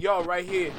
Yo, right here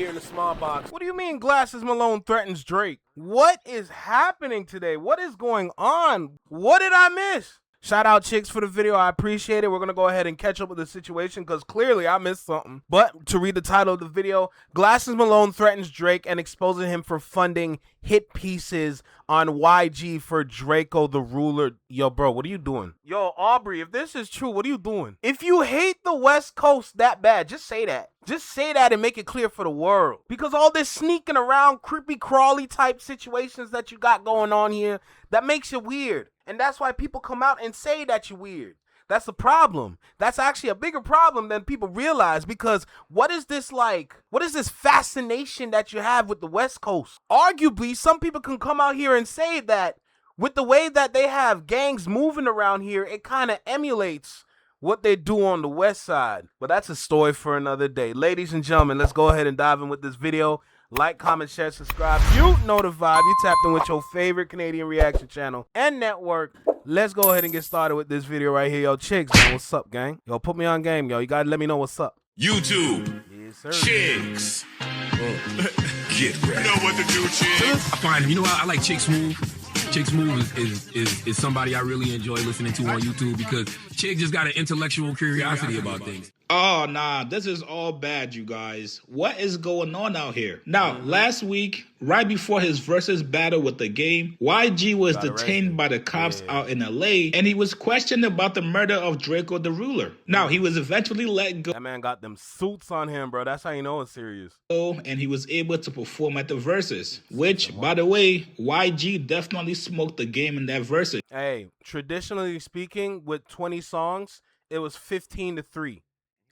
in the small box. What do you mean Glasses Malone threatens Drake? What is happening today? What is going on? What did I miss? Shout out Chicks for the video. I appreciate it. We're going to go ahead and catch up with the situation because clearly I missed something. But to read the title of the video, Glasses Malone threatens Drake and exposes him for funding hit pieces on YG for Drakeo The Ruler. Yo, bro, what are you doing? Yo, Aubrey, if this is true, what are you doing? If you hate the West Coast that bad, just say that. Just say that and make it clear for the world. Because all this sneaking around, creepy crawly type situations that you got going on here, that makes you weird. And that's why people come out and say that you're weird. That's the problem. That's actually a bigger problem than people realize, because what is this like? What is this fascination that you have with the West Coast? Arguably, some people can come out here and say that with the way that they have gangs moving around here, it kind of emulates what they do on the West Side. But that's a story for another day. Ladies and gentlemen, let's go ahead and dive in with this video. Like, comment, share, subscribe. You know the vibe. You tapped in with your favorite Canadian reaction channel and network. Let's go ahead and get started with this video right here. Yo, Chicks, man, what's up, gang? Yo, put me on game, yo. You gotta let me know what's up. YouTube. Yes, sir. Chicks. Get ready. You know what to do, Chicks. I find him. You know what? I like Chicks Move. Chicks Move is somebody I really enjoy listening to on YouTube because Chick just got an intellectual curiosity about things. Oh, nah, this is all bad, you guys. What is going on out here? Now, last week, right before his versus battle with the game, YG was detained by the cops out in LA, and he was questioned about the murder of Drakeo The Ruler. Now, he was eventually let go. That man got them suits on him, bro. That's how you know it's serious. And he was able to perform at the versus, which, by the way, YG definitely smoked the game in that versus. Hey, traditionally speaking, with 20 songs, it was 15-3.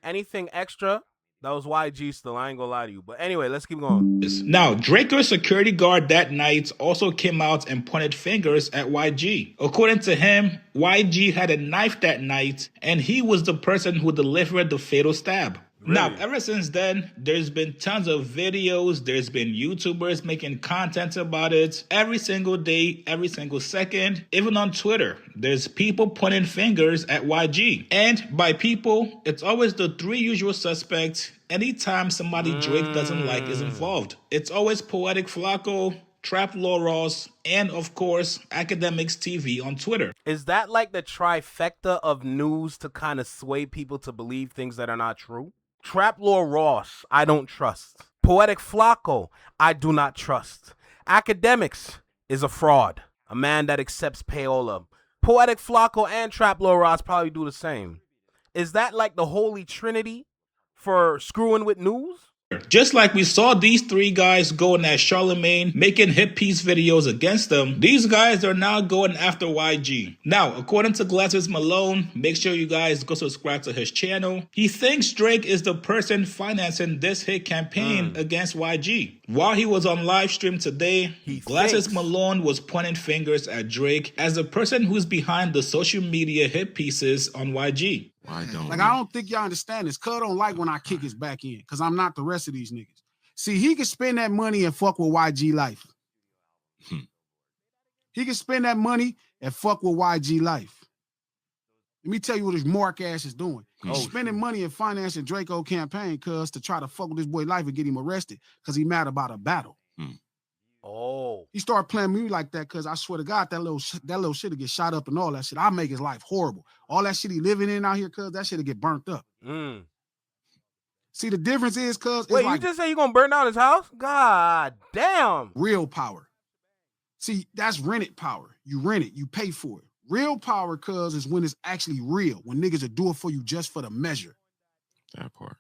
Anything extra, that was YG still. I ain't gonna lie to you. But anyway, let's keep going. Now, Drake's security guard that night also came out and pointed fingers at YG. According to him, YG had a knife that night, and he was the person who delivered the fatal stab. Really? Now, ever since then, there's been tons of videos. There's been YouTubers making content about it every single day, every single second. Even on Twitter, there's people pointing fingers at YG. And by people, it's always the three usual suspects anytime somebody Drake doesn't like is involved. It's always Poetic Flacco, Trap Law Ross, and of course, Academics TV on Twitter. Is that like the trifecta of news to kind of sway people to believe things that are not true? Trap Law Ross, I don't trust. Poetic Flacco, I do not trust. Academics is a fraud, a man that accepts payola. Poetic Flacco and Trap Law Ross probably do the same. Is that like the holy trinity for screwing with news? Just like we saw these three guys going at Charlemagne, making hit piece videos against them, these guys are now going after YG. Now, according to Glasses Malone, make sure you guys go subscribe to his channel. He thinks Drake is the person financing this hit campaign against YG. While he was on live stream today, Glasses Malone was pointing fingers at Drake as the person who's behind the social media hit pieces on YG. I don't think y'all understand this. Cuz don't like when I kick his back in, because I'm not the rest of these niggas. See, he can spend that money and fuck with YG life. He can spend that money and fuck with YG life. Let me tell you what his mark ass is doing. He's spending money and financing Drakeo campaign, cuz, to try to fuck with this boy life and get him arrested, because he mad about a battle. He started playing me like that because I swear to God, that little shit will get shot up and all that shit. I make his life horrible. All that shit he living in out here, cuz, that shit will get burnt up. See, the difference is, cuz... Wait, like, you just say you gonna burn down his house? God damn. Real power. See, that's rented power. You rent it, you pay for it. Real power, cuz, is when it's actually real. When niggas will do it for you just for the measure. That part.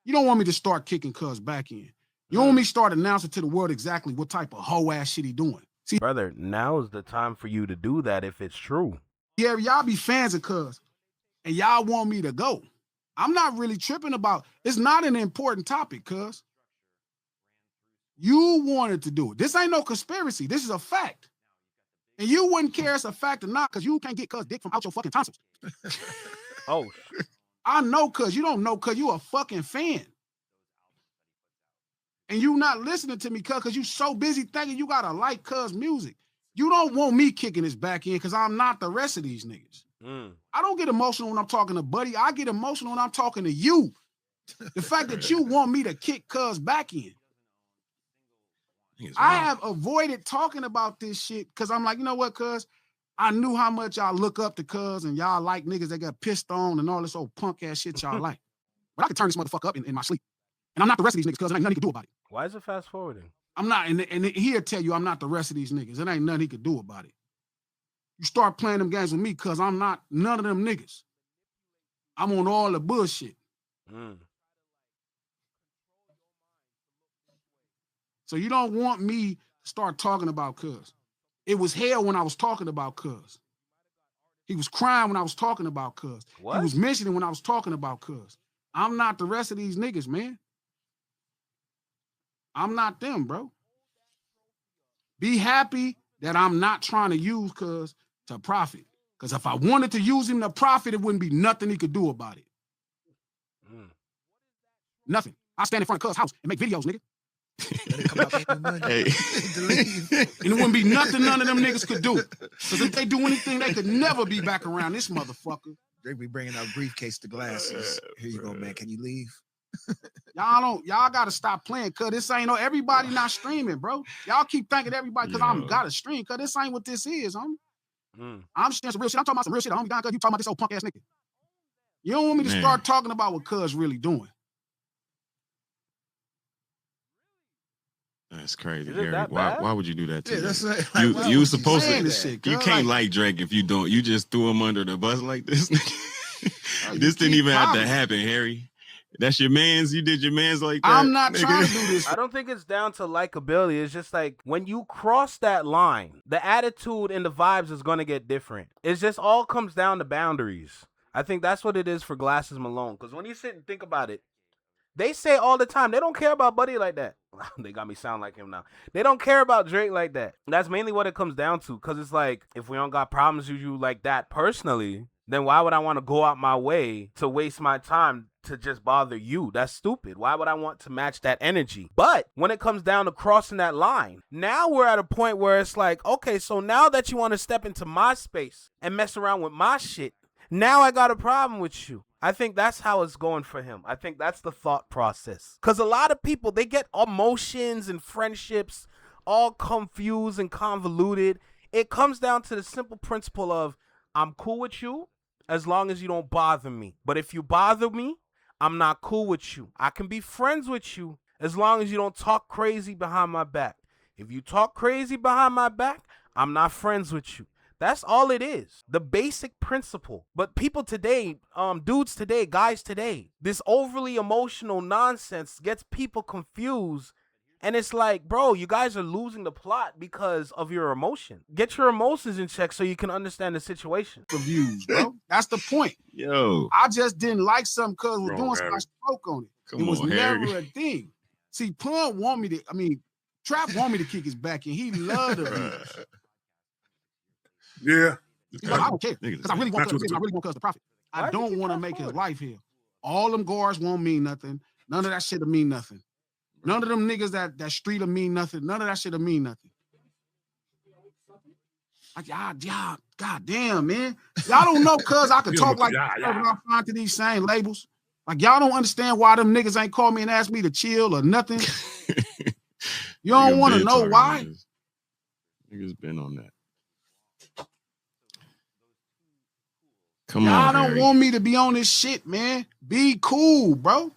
You don't want me to start kicking cuz back in. You want me to start announcing to the world exactly what type of hoe-ass shit he doing. See, brother, now is the time for you to do that if it's true. Yeah, y'all be fans of cuz, and y'all want me to go. I'm not really tripping about, it's not an important topic, cuz. You wanted to do it. This ain't no conspiracy. This is a fact. And you wouldn't care it's a fact or not, because you can't get cuz dick from out your fucking tonsils. Oh. I know cuz. You don't know cuz you a fucking fan. And you not listening to me, cuz, because you so busy thinking you gotta like cuz music. You don't want me kicking his back in, because I'm not the rest of these niggas. I don't get emotional when I'm talking to Buddy. I get emotional when I'm talking to you. The fact that you want me to kick cuz back in. It's I wild. have avoided talking about this shit because I'm like, you know what, cuz? I knew how much y'all look up to cuz and y'all like niggas that got pissed on and all this old punk ass shit y'all like. But I could turn this motherfucker up in my sleep. And I'm not the rest of these niggas, cuz there ain't nothing he can do about it. Why is it fast forwarding? I'm not, and he'll tell you I'm not the rest of these niggas. It ain't nothing he could do about it. You start playing them games with me because I'm not none of them niggas. I'm on all the bullshit. So you don't want me to start talking about cuz. It was hell when I was talking about cuz. He was crying when I was talking about cuz. He was mentioning when I was talking about cuz. I'm not the rest of these niggas, man. I'm not them, bro. Be happy that I'm not trying to use cuz to profit. Because if I wanted to use him to profit, it wouldn't be nothing he could do about it. Nothing. I stand in front of cuz house and make videos, nigga. Hey. And it wouldn't be nothing none of them niggas could do. Because if they do anything, they could never be back around this motherfucker. Drake be bringing out briefcase to glasses. Here you go, man. Can you leave? Y'all gotta stop playing, cuz this ain't everybody not streaming, bro. Y'all keep thinking everybody because I'm gotta stream, cuz this ain't what this is, homie. I'm saying some real shit. I'm talking about some real shit, homie. Cuz you talking about this old punk ass nigga. You don't want me to start talking about what cuz really doing. That's crazy, Is it Harry. that Why bad? why would you do that to Yeah, me? that's right. You Why you would supposed say to that? shit, you cuz, can't like Drake if you don't. You just threw him under the bus like this. You This didn't keep even have to calling. happen, Harry. That's your man's. You did your man's like that. I'm not nigga. trying to do this. I don't think it's down to likability. It's just like when you cross that line, the attitude and the vibes is going to get different. It just all comes down to boundaries. I think that's what it is for Glasses Malone. Because when you sit and think about it, they say all the time, they don't care about Buddy like that. They got me sound like him now. They don't care about Drake like that. That's mainly what it comes down to. Because it's like, if we don't got problems with you like that personally, then why would I want to go out my way to waste my time to just bother you? That's stupid. Why would I want to match that energy? But when it comes down to crossing that line, now we're at a point where it's like, okay, so now that you want to step into my space and mess around with my shit, now I got a problem with you. I think that's how it's going for him. I think that's the thought process. Because a lot of people, they get emotions and friendships all confused and convoluted. It comes down to the simple principle of, I'm cool with you as long as you don't bother me. But if you bother me, I'm not cool with you. I can be friends with you as long as you don't talk crazy behind my back. If you talk crazy behind my back, I'm not friends with you. That's all it is. The basic principle. But people today, dudes today, guys today, this overly emotional nonsense gets people confused. And it's like, bro, you guys are losing the plot because of your emotion. Get your emotions in check so you can understand the situation. Reviews, bro. That's the point. Yo, I just didn't like something cuz was Bro, doing Harry. some I spoke on it. Come It was on, Harry. never a thing. See, Pun want me to, Trap want me to kick his back and he loved it. Yeah. I don't care. Niggas Because I really want cuz to profit. I Why'd you don't kick want to Fast make his Forward? life hell. All them guards won't mean nothing. None of that shit'll mean nothing. None of them niggas that street'll mean nothing. None of that shit'll mean nothing. Like, y'all, goddamn, man. Y'all don't know cuz I could talk like that when I find to these same labels. Like, y'all don't understand why them niggas ain't called me and asked me to chill or nothing. You don't want to know why? Niggas been on that. Come Y'all on, don't Harry. want me to be on this shit, man. Be cool, bro.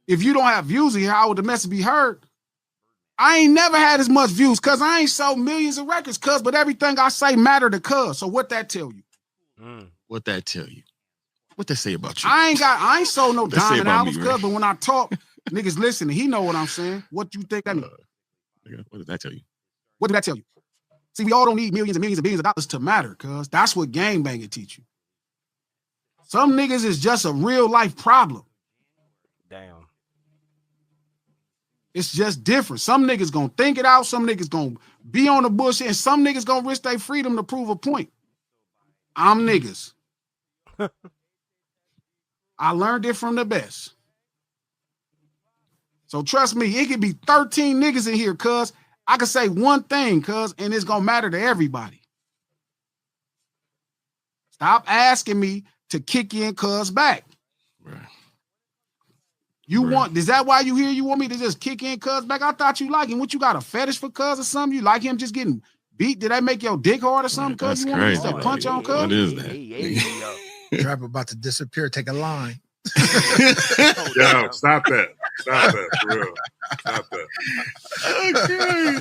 If you don't have views here, how would the message be heard? I ain't never had as much views because I ain't sold millions of records, cuz, but everything I say matter to cuz. So what that tell you? What that tell you? What that say about you? I ain't sold no What that say diamond about me, albums, Ray? cuz, but when I talk, niggas listen. He know what I'm saying. What you think that mean? Nigga, what does that tell you? What did that tell you? See, we all don't need millions and millions and billions of dollars to matter, cuz. That's what gangbanging teach you. Some niggas is just a real life problem. Damn. It's just different. Some niggas gonna think it out. Some niggas gonna be on the bullshit, and some niggas gonna risk their freedom to prove a point. I'm niggas. I learned it from the best. So trust me, it could be 13 niggas in here, cuz I could say one thing, cuz, and it's gonna matter to everybody. Stop asking me to kick in cuz back. Right. Is that why you here? You want me to just kick in cuz back? I thought you like him. What, you got a fetish for cuz or something? You like him just getting beat? Did that make your dick hard or something? Cuz you want me to punch on cuz? What is that? Trap about to disappear. Take a line. Yo, stop that. Stop that, for real. Stop that. Okay.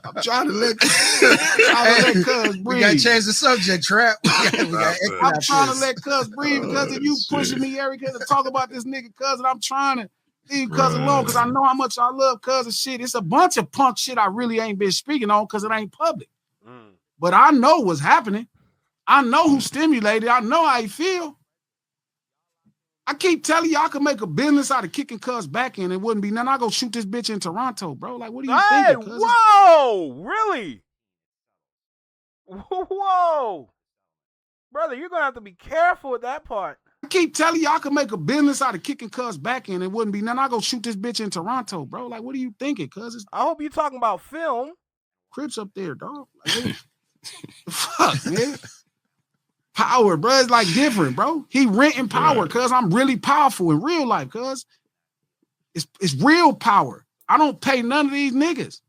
I'm trying to let cuz breathe. We got to change the subject, Trap. I'm trying to let cuz breathe because if you pushing me, Erica, to talk about this nigga cuz, and I'm trying to leave cuz alone because I know how much I love cuz and shit. It's a bunch of punk shit I really ain't been speaking on because it ain't public. But I know what's happening. I know who stimulated. I know how he feel. I keep telling you, I could make a business out of kicking cuz back in. It wouldn't be nothing. I go shoot this bitch in Toronto, bro. Like, what are you thinking, cuz? Whoa, really? Whoa. Brother, you're going to have to be careful with that part. I keep telling you, I could make a business out of kicking cuz back in. It wouldn't be nothing. I go shoot this bitch in Toronto, bro. Like, what are you thinking, cuz? I hope you're talking about film. Crips up there, dog. Like, fuck, man. Power, bro. It's like different, bro. He renting power, cuz I'm really powerful in real life, cuz. It's real power. I don't pay none of these niggas.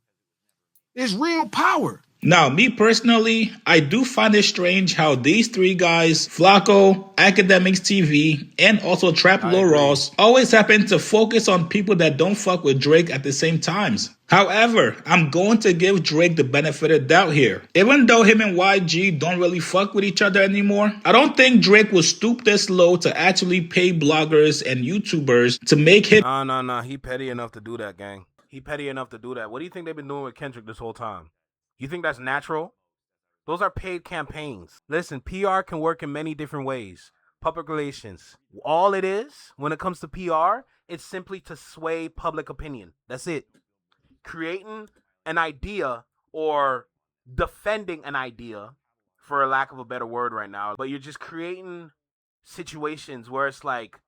It's real power. Now, me personally, I do find it strange how these three guys, Flacco, Academics TV, and also Trap Lil Ross, always happen to focus on people that don't fuck with Drake at the same times. However, I'm going to give Drake the benefit of doubt here. Even though him and YG don't really fuck with each other anymore, I don't think Drake will stoop this low to actually pay bloggers and YouTubers to make him. No. He petty enough to do that, gang. He petty enough to do that. What do you think they've been doing with Kendrick this whole time? You think that's natural? Those are paid campaigns. Listen, PR can work in many different ways. Public relations. All it is, when it comes to PR, it's simply to sway public opinion. That's it. Creating an idea or defending an idea, for a lack of a better word right now, but you're just creating situations where it's like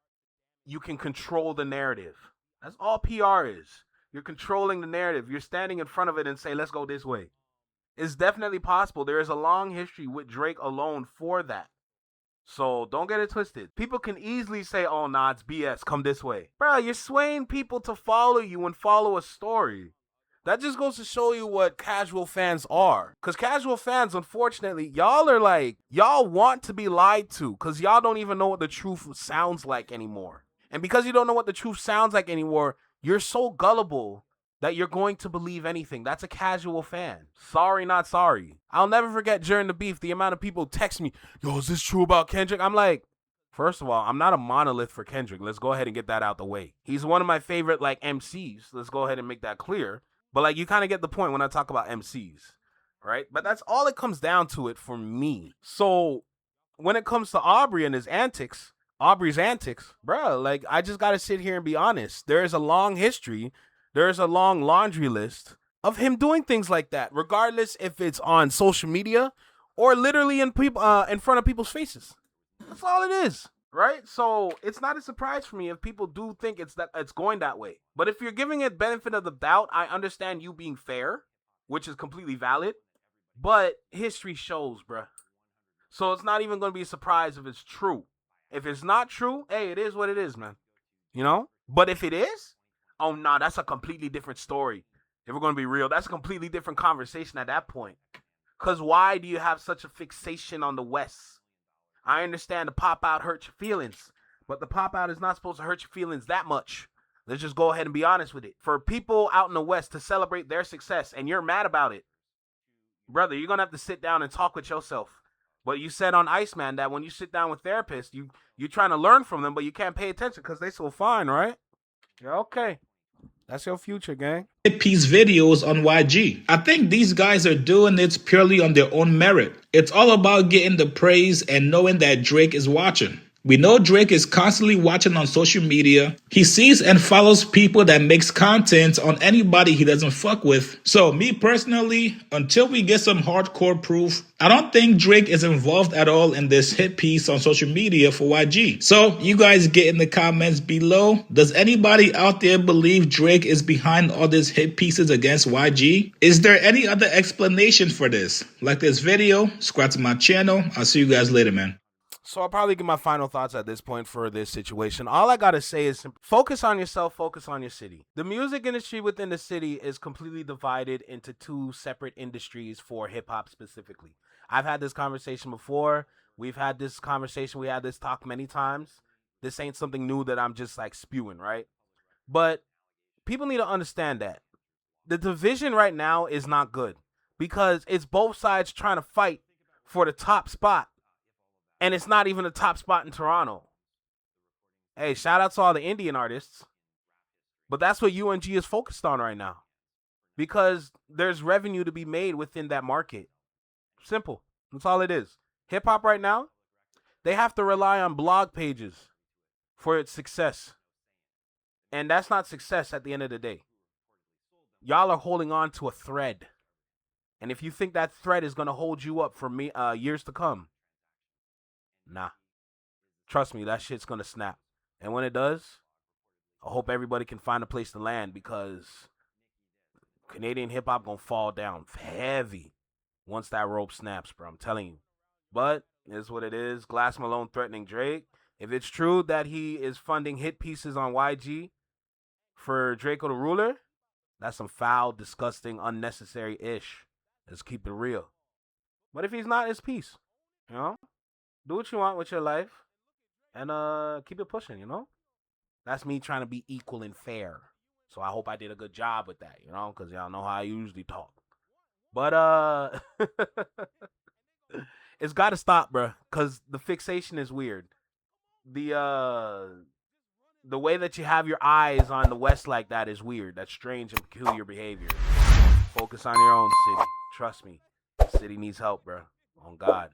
you can control the narrative. That's all PR is. You're controlling the narrative. You're standing in front of it and say, let's go this way. It's definitely possible. There is a long history with Drake alone for that. So don't get it twisted. People can easily say, oh, nah, it's BS. Come this way. Bro, you're swaying people to follow you and follow a story. That just goes to show you what casual fans are. Because casual fans, unfortunately, y'all are like, y'all want to be lied to because y'all don't even know what the truth sounds like anymore. And because you don't know what the truth sounds like anymore, you're so gullible that you're going to believe anything. That's a casual fan. Sorry, not sorry. I'll never forget during the beef, the amount of people text me, yo, is this true about Kendrick? I'm like, first of all, I'm not a monolith for Kendrick. Let's go ahead and get that out the way. He's one of my favorite, like, MCs. Let's go ahead and make that clear. But, like, you kind of get the point when I talk about MCs, right? But that's all it comes down to it for me. So when it comes to Aubrey's antics, bro, like, I just got to sit here and be honest. There is a long history. There's a long laundry list of him doing things like that, regardless if it's on social media or literally in front of people's faces. That's all it is, right? So it's not a surprise for me if people do think it's going that way. But if you're giving it benefit of the doubt, I understand you being fair, which is completely valid. But history shows, bruh. So it's not even going to be a surprise if it's true. If it's not true, hey, it is what it is, man. You know? But if it is, oh, nah, that's a completely different story. If we're going to be real, that's a completely different conversation at that point. Because why do you have such a fixation on the West? I understand the pop-out hurts your feelings, but the pop-out is not supposed to hurt your feelings that much. Let's just go ahead and be honest with it. For people out in the West to celebrate their success and you're mad about it, brother, you're going to have to sit down and talk with yourself. But you said on Iceman that when you sit down with therapists, you're trying to learn from them, but you can't pay attention because they so fine, right? Yeah, okay. That's your future, gang. Piece videos on YG. I think these guys are doing it purely on their own merit. It's all about getting the praise and knowing that Drake is watching. We know Drake is constantly watching on social media. He sees and follows people that makes content on anybody he doesn't fuck with. So me personally, until we get some hardcore proof, I don't think Drake is involved at all in this hit piece on social media for YG. So you guys get in the comments below. Does anybody out there believe Drake is behind all these hit pieces against YG? Is there any other explanation for this? Like this video, subscribe to my channel. I'll see you guys later, man. So I'll probably give my final thoughts at this point for this situation. All I gotta say is focus on yourself, focus on your city. The music industry within the city is completely divided into two separate industries for hip hop specifically. I've had this conversation before. We've had this conversation. We had this talk many times. This ain't something new that I'm just like spewing, right? But people need to understand that the division right now is not good because it's both sides trying to fight for the top spot. And it's not even the top spot in Toronto. Hey, shout out to all the Indian artists. But that's what UNG is focused on right now. Because there's revenue to be made within that market. Simple. That's all it is. Hip hop right now, they have to rely on blog pages for its success. And that's not success at the end of the day. Y'all are holding on to a thread. And if you think that thread is going to hold you up for years to come, nah. Trust me, that shit's gonna snap. And when it does, I hope everybody can find a place to land because Canadian hip-hop gonna fall down heavy once that rope snaps, bro. I'm telling you. But it's what it is. Glass Malone threatening Drake. If it's true that he is funding hit pieces on YG for Drakeo the Ruler, that's some foul, disgusting, unnecessary-ish. Let's keep it real. But if he's not, it's peace. You know? Do what you want with your life and keep it pushing, you know? That's me trying to be equal and fair. So I hope I did a good job with that, you know? Because y'all know how I usually talk. But it's got to stop, bro. Because the fixation is weird. The way that you have your eyes on the West like that is weird. That's strange and peculiar behavior. Focus on your own city. Trust me. The city needs help, bro. On God.